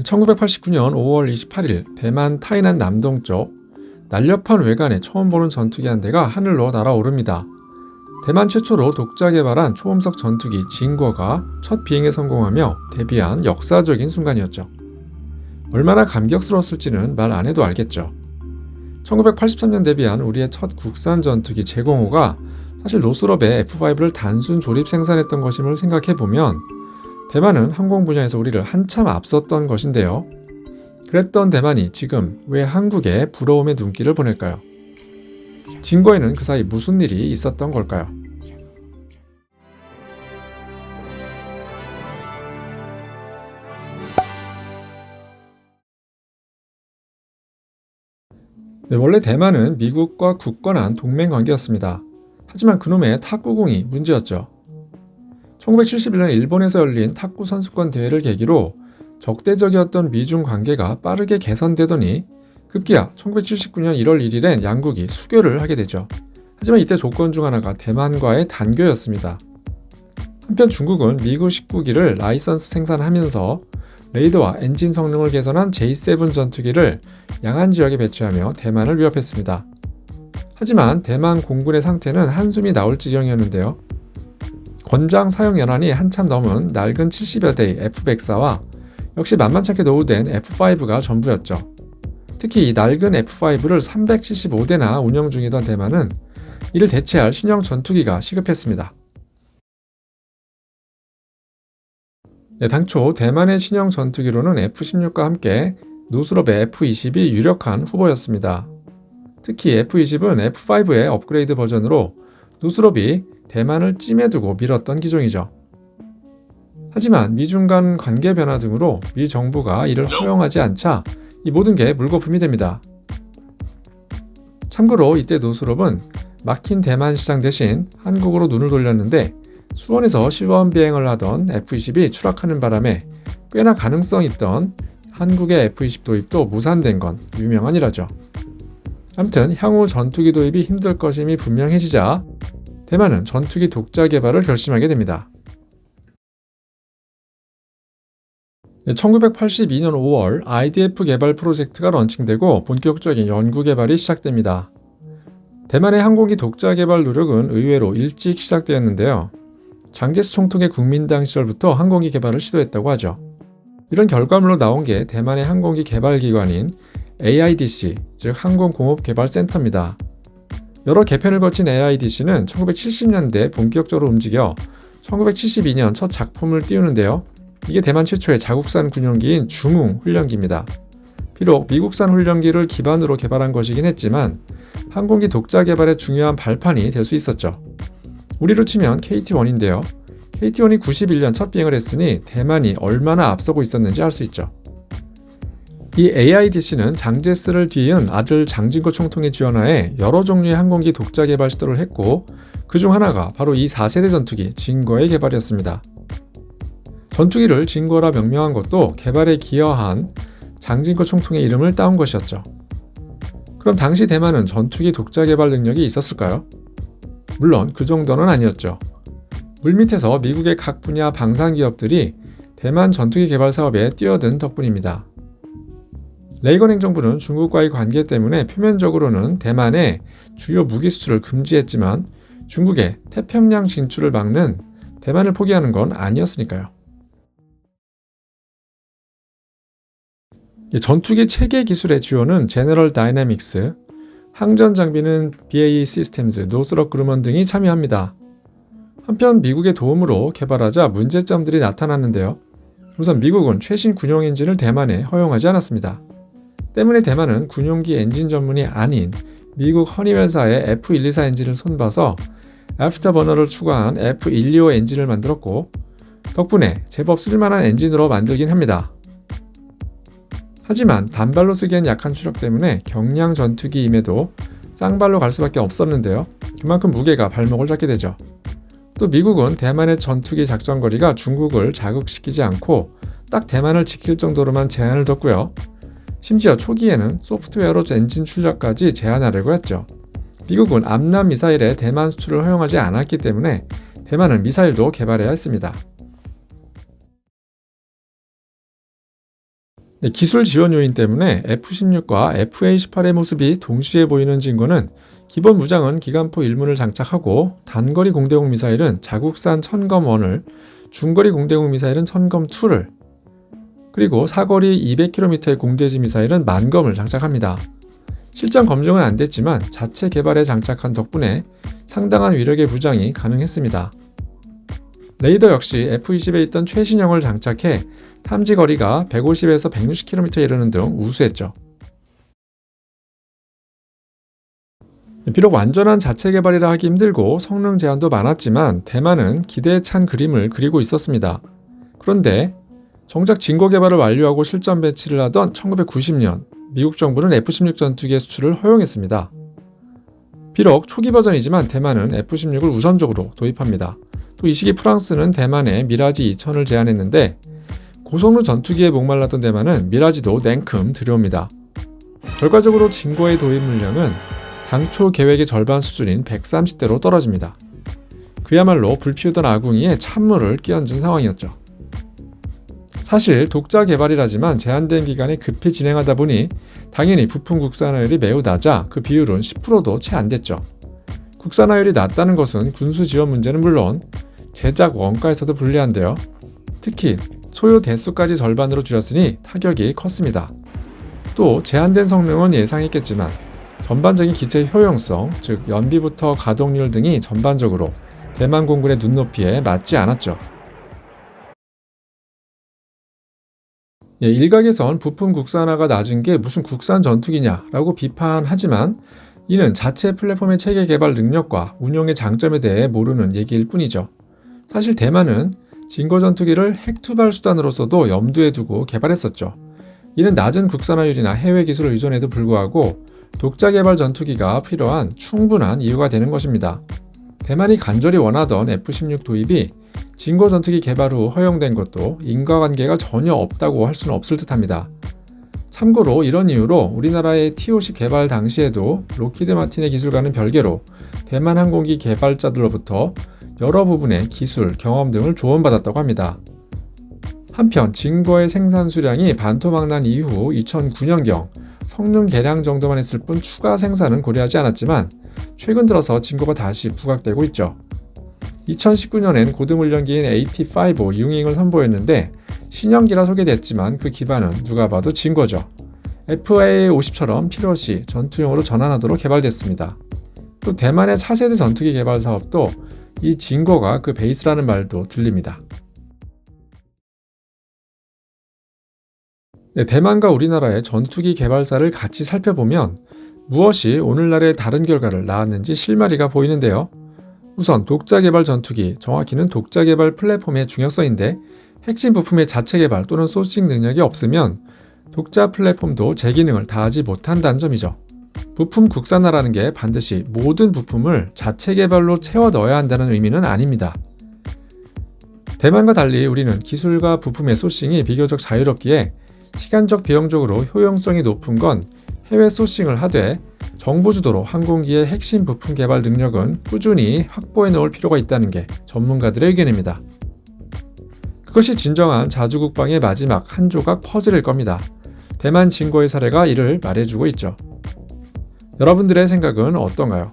1989년 5월 28일 대만 타이난 남동쪽 날렵한 외관에 처음 보는 전투기 한 대가 하늘로 날아오릅니다. 대만 최초로 독자 개발한 초음속 전투기 징궈가 첫 비행에 성공하며 데뷔한 역사적인 순간이었죠. 얼마나 감격스러웠을지는 말 안 해도 알겠죠. 1983년 데뷔한 우리의 첫 국산 전투기 제공호가 사실 노스럽의 F5를 단순 조립 생산했던 것임을 생각해보면 대만은 항공 분야에서 우리를 한참 앞섰던 것인데요. 그랬던 대만이 지금 왜 한국에 부러움의 눈길을 보낼까요? 징궈에는 그 사이 무슨 일이 있었던 걸까요? 원래 대만은 미국과 굳건한 동맹 관계였습니다. 하지만 그놈의 탁구공이 문제였죠. 1971년 일본에서 열린 탁구 선수권 대회를 계기로 적대적이었던 미중 관계가 빠르게 개선되더니 급기야 1979년 1월 1일엔 양국이 수교를 하게 되죠. 하지만 이때 조건 중 하나가 대만과의 단교였습니다. 한편 중국은 미국 19기를 라이선스 생산하면서 레이더와 엔진 성능을 개선한 J7 전투기를 양안 지역에 배치하며 대만을 위협했습니다. 하지만 대만 공군의 상태는 한숨이 나올 지경이었는데요. 권장 사용 연한이 한참 넘은 낡은 70여 대의 F-104와 역시 만만찮게 노후된 F-5가 전부였죠. 특히 이 낡은 F-5를 375대나 운영 중이던 대만은 이를 대체할 신형 전투기가 시급했습니다. 당초 대만의 신형 전투기로는 F-16과 함께 노스럽의 F-20이 유력한 후보였습니다. 특히 F-20은 F-5의 업그레이드 버전으로 노스럽이 대만을 찜해 두고 밀었던 기종이죠. 하지만 미중 간 관계 변화 등으로 미 정부가 이를 허용하지 않자 이 모든 게 물거품이 됩니다. 참고로 이때 노스럽은 막힌 대만 시장 대신 한국으로 눈을 돌렸는데 수원에서 시범 비행을 하던 F-20이 추락하는 바람에 꽤나 가능성 있던 한국의 F-20 도입도 무산된 건 유명한 일화죠. 아무튼 향후 전투기 도입이 힘들 것임이 분명해지자 대만은 전투기 독자 개발을 결심하게 됩니다. 1982년 5월 IDF 개발 프로젝트가 런칭되고 본격적인 연구 개발이 시작됩니다. 대만의 항공기 독자 개발 노력은 의외로 일찍 시작되었는데요. 장제스 총통의 국민당 시절부터 항공기 개발을 시도했다고 하죠. 이런 결과물로 나온 게 대만의 항공기 개발 기관인 AIDC, 즉 항공공업개발센터입니다. 여러 개편을 거친 AIDC는 1970년대 본격적으로 움직여 1972년 첫 작품을 띄우는데요. 이게 대만 최초의 자국산 군용기인 중흥 훈련기입니다. 비록 미국산 훈련기를 기반으로 개발한 것이긴 했지만 항공기 독자 개발의 중요한 발판이 될 수 있었죠. 우리로 치면 KT-1인데요. KT-1이 91년 첫 비행을 했으니 대만이 얼마나 앞서고 있었는지 알 수 있죠. 이 AIDC는 장제스를 뒤이은 아들 장진거 총통의 지원하에 여러 종류의 항공기 독자 개발 시도를 했고 그중 하나가 바로 이 4세대 전투기 징궈의 개발이었습니다. 전투기를 징궈라 명명한 것도 개발에 기여한 장진거 총통의 이름을 따온 것이었죠. 그럼 당시 대만은 전투기 독자 개발 능력이 있었을까요? 물론 그 정도는 아니었죠. 물밑에서 미국의 각 분야 방산 기업들이 대만 전투기 개발 사업에 뛰어든 덕분입니다. 레이건 행정부는 중국과의 관계 때문에 표면적으로는 대만의 주요 무기 수출을 금지했지만 중국의 태평양 진출을 막는 대만을 포기하는 건 아니었으니까요. 전투기 체계 기술의 지원은 제너럴 다이내믹스, 항전 장비는 BAE 시스템즈, 노스럽 그루먼 등이 참여합니다. 한편 미국의 도움으로 개발하자 문제점들이 나타났는데요. 우선 미국은 최신 군용 엔진을 대만에 허용하지 않았습니다. 때문에 대만은 군용기 엔진 전문이 아닌 미국 허니웰사의 F124 엔진을 손봐서 애프터버너를 추가한 F125 엔진을 만들었고 덕분에 제법 쓸만한 엔진으로 만들긴 합니다. 하지만 단발로 쓰기엔 약한 추력 때문에 경량 전투기임에도 쌍발로 갈 수밖에 없었는데요. 그만큼 무게가 발목을 잡게 되죠. 또 미국은 대만의 전투기 작전거리가 중국을 자극시키지 않고 딱 대만을 지킬 정도로만 제한을 뒀고요. 심지어 초기에는 소프트웨어로 엔진 출력까지 제한하려고 했죠. 미국은 암람 미사일의 대만 수출을 허용하지 않았기 때문에 대만은 미사일도 개발해야 했습니다. 네, 기술 지원 요인 때문에 F-16과 FA-18의 모습이 동시에 보이는 진거는 기본 무장은 기관포 1문을 장착하고 단거리 공대공 미사일은 자국산 천검1을, 중거리 공대공 미사일은 천검2를, 그리고 사거리 200km의 공대지 미사일은 만검을 장착합니다. 실전 검증은 안 됐지만 자체 개발에 장착한 덕분에 상당한 위력의 무장이 가능했습니다. 레이더 역시 F-20에 있던 최신형을 장착해 탐지 거리가 150에서 160km에 이르는 등 우수했죠. 비록 완전한 자체 개발이라 하기 힘들고 성능 제한도 많았지만 대만은 기대에 찬 그림을 그리고 있었습니다. 그런데 정작 진거 개발을 완료하고 실전 배치를 하던 1990년 미국 정부는 F-16 전투기의 수출을 허용했습니다. 비록 초기 버전이지만 대만은 F-16을 우선적으로 도입합니다. 또 이 시기 프랑스는 대만에 미라지 2000을 제안했는데 고성능 전투기에 목말랐던 대만은 미라지도 냉큼 들여옵니다. 결과적으로 진거의 도입 물량은 당초 계획의 절반 수준인 130대로 떨어집니다. 그야말로 불피우던 아궁이에 찬물을 끼얹은 상황이었죠. 사실 독자 개발이라지만 제한된 기간에 급히 진행하다 보니 당연히 부품 국산화율이 매우 낮아 그 비율은 10%도 채 안 됐죠. 국산화율이 낮다는 것은 군수 지원 문제는 물론 제작 원가에서도 불리한데요. 특히 소요 대수까지 절반으로 줄였으니 타격이 컸습니다. 또 제한된 성능은 예상했겠지만 전반적인 기체 효용성, 즉 연비부터 가동률 등이 전반적으로 대만 공군의 눈높이에 맞지 않았죠. 일각에선 부품 국산화가 낮은 게 무슨 국산 전투기냐라고 비판하지만 이는 자체 플랫폼의 체계 개발 능력과 운용의 장점에 대해 모르는 얘기일 뿐이죠. 사실 대만은 진거 전투기를 핵투발 수단으로서도 염두에 두고 개발했었죠. 이는 낮은 국산화율이나 해외 기술을 의존에도 불구하고 독자 개발 전투기가 필요한 충분한 이유가 되는 것입니다. 대만이 간절히 원하던 F-16 도입이 진거 전투기 개발 후 허용된 것도 인과관계가 전혀 없다고 할 수는 없을 듯합니다. 참고로 이런 이유로 우리나라의 T-50 개발 당시에도 로키드 마틴의 기술과는 별개로 대만 항공기 개발자들로부터 여러 부분의 기술, 경험 등을 조언받았다고 합니다. 한편 진거의 생산 수량이 반토막 난 이후 2009년경 성능 개량 정도만 했을 뿐 추가 생산은 고려하지 않았지만 최근 들어서 진거가 다시 부각되고 있죠. 2019년엔 고등훈련기인 AT-5 융잉을 선보였는데 신형기라 소개됐지만 그 기반은 누가 봐도 진거죠. FA-50처럼 필요시 전투용으로 전환하도록 개발됐습니다. 또 대만의 차세대 전투기 개발 사업도 이 진거가 그 베이스라는 말도 들립니다. 대만과 우리나라의 전투기 개발사를 같이 살펴보면 무엇이 오늘날의 다른 결과를 낳았는지 실마리가 보이는데요. 우선 독자 개발 전투기, 정확히는 독자 개발 플랫폼의 중요성인데 핵심 부품의 자체 개발 또는 소싱 능력이 없으면 독자 플랫폼도 제 기능을 다하지 못한다는 점이죠. 부품 국산화라는 게 반드시 모든 부품을 자체 개발로 채워 넣어야 한다는 의미는 아닙니다. 대만과 달리 우리는 기술과 부품의 소싱이 비교적 자유롭기에 시간적 비용적으로 효용성이 높은 건 해외 소싱을 하되 정부 주도로 항공기의 핵심 부품 개발 능력은 꾸준히 확보해 놓을 필요가 있다는 게 전문가들의 의견입니다. 그것이 진정한 자주국방의 마지막 한 조각 퍼즐일 겁니다. 대만 진거의 사례가 이를 말해주고 있죠. 여러분들의 생각은 어떤가요?